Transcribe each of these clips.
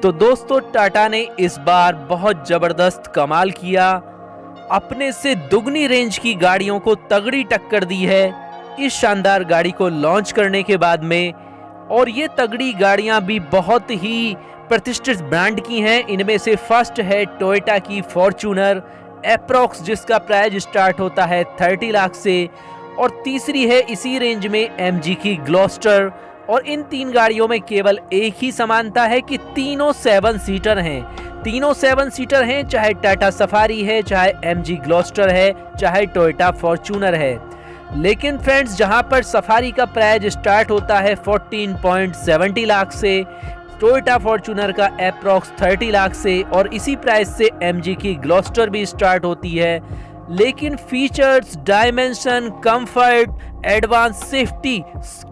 तो दोस्तों टाटा ने इस बार बहुत जबरदस्त कमाल किया, अपने से दुगनी रेंज की गाड़ियों को तगड़ी टक्कर दी है इस शानदार गाड़ी को लॉन्च करने के बाद में। और ये तगड़ी गाड़ियां भी बहुत ही प्रतिष्ठित ब्रांड की हैं। इनमें से फर्स्ट है टोयोटा की फॉर्च्यूनर एप्रॉक्स, जिसका प्राइस स्टार्ट होता है 30 लाख से। और तीसरी है इसी रेंज में एमजी की ग्लोस्टर। और इन तीन गाड़ियों में केवल एक ही समानता है कि तीनों 7 सीटर हैं। तीनों 7 सीटर हैं, चाहे टाटा सफारी है, चाहे एमजी ग्लोस्टर है, चाहे टोयोटा फॉर्च्यूनर है। लेकिन फ्रेंड्स, जहां पर सफारी का प्राइस स्टार्ट होता है 14.70 लाख से, टोयोटा फॉर्च्यूनर का एप्रॉक्स 30 लाख से, और इसी प्राइस से एमजी की ग्लोस्टर भी स्टार्ट होती है। लेकिन features, dimension, comfort, advance safety,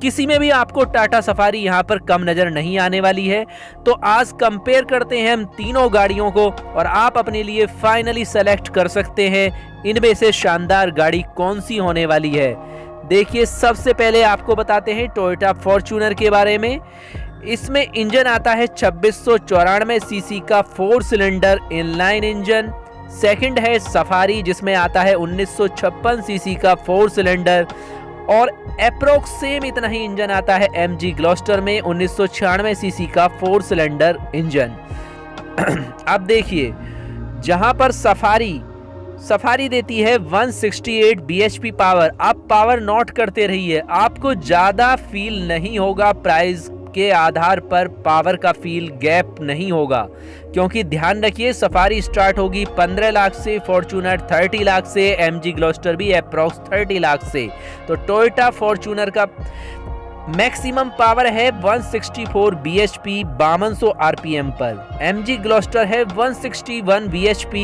किसी में भी आपको टाटा सफारी यहां पर कम नजर नहीं आने वाली है। तो आज कंपेयर करते हैं हम तीनों गाड़ियों को और आप अपने लिए फाइनली सेलेक्ट कर सकते हैं इनमें से शानदार गाड़ी कौन सी होने वाली है। देखिए, सबसे पहले आपको बताते हैं टोयोटा फॉर्च्यूनर के बारे में। इसमें इंजन आता है 2694 सीसी का 4 सिलेंडर इनलाइन इंजन। सेकंड है सफारी, जिसमें आता है 1956 सीसी का 4 सिलेंडर। और एप्रोक्स सेम इतना ही इंजन आता है एमजी ग्लोस्टर में 1996 सीसी का 4 सिलेंडर इंजन। अब देखिए, जहां पर सफारी देती है 168 bhp पावर। आप पावर नोट करते रहिए, आपको ज्यादा फील नहीं होगा, प्राइस के आधार पर पावर का फील गैप नहीं होगा। क्योंकि ध्यान रखिए, सफारी स्टार्ट होगी 15 लाख से, फॉर्च्यूनर 30 लाख से, एमजी ग्लोस्टर भी अप्रॉक्स 30 लाख से। तो टोयोटा फॉर्च्यूनर का मैक्सिमम पावर है 164 bhp 5200 rpm पर। एमजी ग्लोस्टर है 161 bhp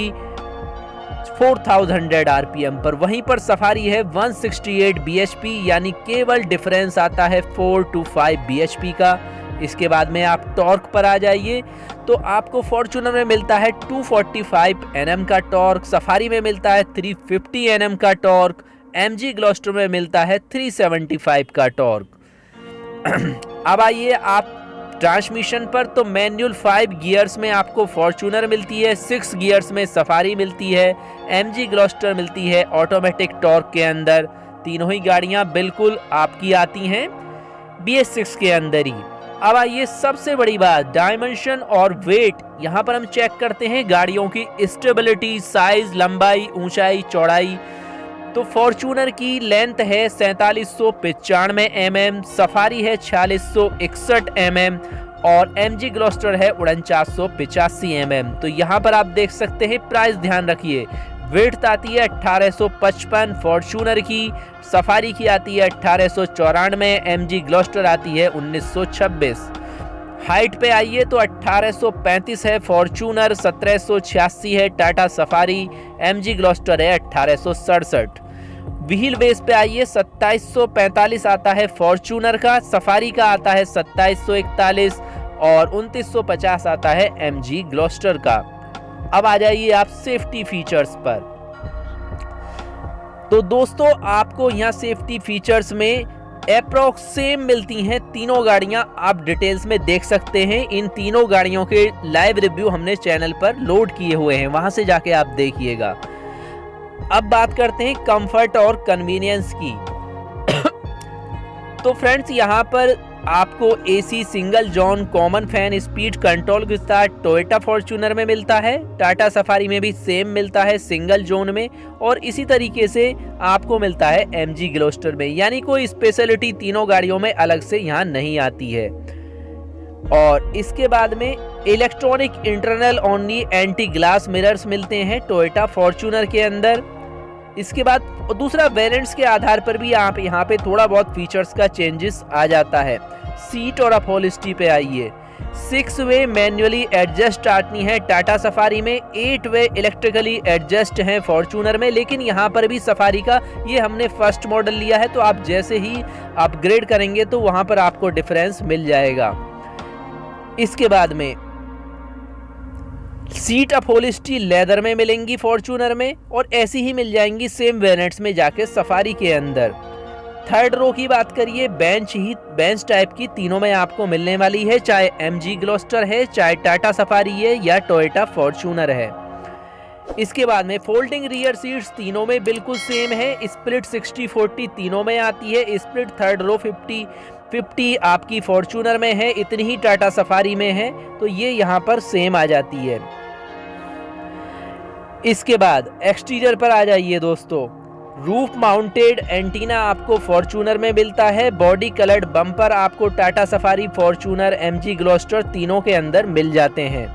4000 rpm पर। वहीं पर सफारी है 168 bhp, यानी केवल डिफरेंस आता है 4 to 5 bhp का। इसके बाद में आप टॉर्क पर आ जाइए, तो आपको फॉर्च्यूनर में मिलता है 245 Nm का टॉर्क, सफारी में मिलता है 350 Nm का टॉर्क, एमजी ग्लोस्टर में मिलता है 375 का टॉर्क। अब आइए आप ट्रांसमिशन पर, तो मैनुअल 5 गियर्स में आपको फॉर्च्यूनर मिलती है, 6 गियर्स में सफारी मिलती है, एमजी ग्लोस्टर मिलती है ऑटोमेटिक टॉर्क के अंदर। तीनों ही गाड़ियां बिल्कुल आपकी आती हैं BS6 के अंदर ही। अब आइए सबसे बड़ी बात, डायमेंशन और वेट। यहां पर हम चेक करते हैं गाड़ियों की स्टेबिलिटी, साइज, लंबाई, ऊंचाई, चौड़ाई। तो फॉर्च्यूनर की लेंथ है 4795 mm, सफारी है 4661 mm और एमजी ग्लोस्टर है 4985 mm। तो यहाँ पर आप देख सकते हैं, प्राइस ध्यान रखिए। वेट आती है 1855 फॉर्च्यूनर की, सफारी की आती है 1894, एमजी ग्लोस्टर आती है 1926। हाइट पे आइए तो 1835 है फॉर्च्यूनर, 1786 है टाटा सफारी, एमजी ग्लोस्टर है 1867। व्हील बेस पे आइए, 2745 आता है फॉर्च्यूनर का, सफारी का आता है 2741 और 2950 आता है एमजी ग्लोस्टर का। अब आ जाइए आप सेफ्टी फीचर्स पर। तो दोस्तों, आपको यहाँ सेफ्टी फीचर्स में एप्रॉक्स सेम मिलती हैं तीनों गाड़ियां, आप डिटेल्स में देख सकते हैं। इन तीनों गाड़ियों के लाइव रिव्यू हमने चैनल पर लोड किए हुए हैं, वहां से जाके आप देखिएगा। अब बात करते हैं कंफर्ट और कन्वीनियंस की। तो फ्रेंड्स, यहां पर आपको AC single zone common fan speed control के साथ टोयोटा फॉर्च्यूनर में मिलता है, टाटा सफारी में भी सेम मिलता है सिंगल जोन में, और इसी तरीके से आपको मिलता है एमजी ग्लोस्टर में। यानी कोई स्पेशलिटी तीनों गाड़ियों में अलग से यहाँ नहीं आती है। और इसके बाद में electronic internal only anti glass mirrors मिलते हैं टोयोटा फॉर्च्यूनर के अंदर। इसके बाद दूसरा वेरिएंट्स के आधार पर भी आप यहाँ पे थोड़ा बहुत फीचर्स का चेंजेस आ जाता है। सीट और अपहोल्स्ट्री पे आइए, 6 वे मैन्युअली एडजस्ट आती है टाटा सफारी में, 8 वे इलेक्ट्रिकली एडजस्ट हैं फॉर्च्यूनर में। लेकिन यहाँ पर भी सफारी का ये हमने फर्स्ट मॉडल लिया है, तो आप जैसे ही अपग्रेड करेंगे तो वहाँ पर आपको डिफरेंस मिल जाएगा। इसके बाद में सीट अपहोल्स्ट्री लेदर में मिलेंगी फॉर्च्यूनर में, और ऐसी ही मिल जाएंगी सेम वेरिएंट्स में जाके सफारी के अंदर। थर्ड रो की बात करिए, बेंच टाइप की तीनों में आपको मिलने वाली है, चाहे MG ग्लोस्टर है, चाहे टाटा सफारी है या टोयोटा फॉर्च्यूनर है। इसके बाद में फोल्डिंग रियर सीट्स तीनों में बिल्कुल सेम है। स्प्लिट 60-40 तीनों में आती है। स्प्लिट थर्ड रो 50-50 आपकी फॉर्च्यूनर में है, इतनी ही टाटा सफारी में है, तो ये यहाँ पर सेम आ जाती है। इसके बाद एक्सटीरियर पर आ जाइए दोस्तों। रूफ माउंटेड एंटीना आपको फॉर्च्यूनर में मिलता है। बॉडी कलर्ड बम्पर आपको Tata Safari, Fortuner, MG Gloster तीनों के अंदर मिल जाते हैं।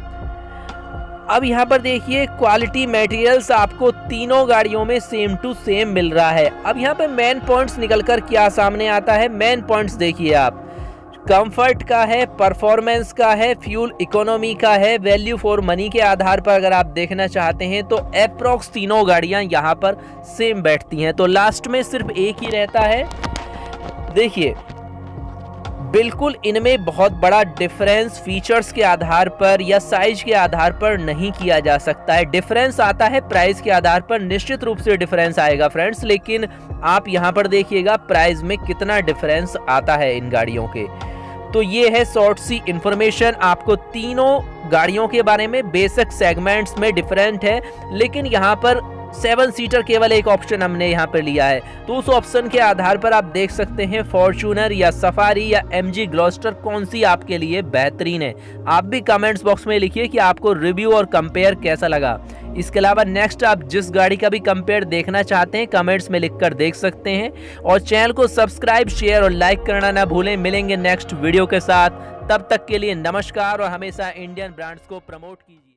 अब यहाँ पर देखिए क्वालिटी मटेरियल्स आपको तीनों गाड़ियों में सेम टू सेम मिल रहा है। अब यहाँ पे मेन पॉइंट्स निकलकर क्या सामने आता है, मेन पॉइंट्स देखिए आप। कंफर्ट का है, परफॉर्मेंस का है, फ्यूल इकोनॉमी का है, वैल्यू फॉर मनी के आधार पर अगर आप देखना चाहते हैं तो अप्रॉक्स तीनों गाड़ियां यहाँ पर सेम बैठती हैं। तो लास्ट में सिर्फ एक ही रहता है। देखिए बिल्कुल इनमें बहुत बड़ा डिफरेंस फीचर्स के आधार पर या साइज के आधार पर नहीं किया जा सकता है। डिफरेंस आता है प्राइस के आधार पर, निश्चित रूप से डिफरेंस आएगा फ्रेंड्स, लेकिन आप यहाँ पर देखिएगा प्राइस में कितना डिफरेंस आता है इन गाड़ियों के। तो ये है शॉर्ट सी इंफॉर्मेशन आपको तीनों गाड़ियों के बारे में। बेसिक सेगमेंट्स में डिफरेंट है, लेकिन यहाँ पर 7 सीटर केवल एक ऑप्शन हमने यहाँ पर लिया है, तो उस ऑप्शन के आधार पर आप देख सकते हैं फॉर्च्यूनर या सफारी या MG ग्लोस्टर कौन सी आपके लिए बेहतरीन है। आप भी कमेंट्स बॉक्स में लिखिए कि आपको रिव्यू और कंपेयर कैसा लगा। इसके अलावा नेक्स्ट आप जिस गाड़ी का भी कंपेयर देखना चाहते हैं कमेंट्स में लिखकर देख सकते हैं, और चैनल को सब्सक्राइब, शेयर और लाइक करना ना भूलें। मिलेंगे नेक्स्ट वीडियो के साथ, तब तक के लिए नमस्कार और हमेशा इंडियन ब्रांड्स को प्रमोट कीजिए।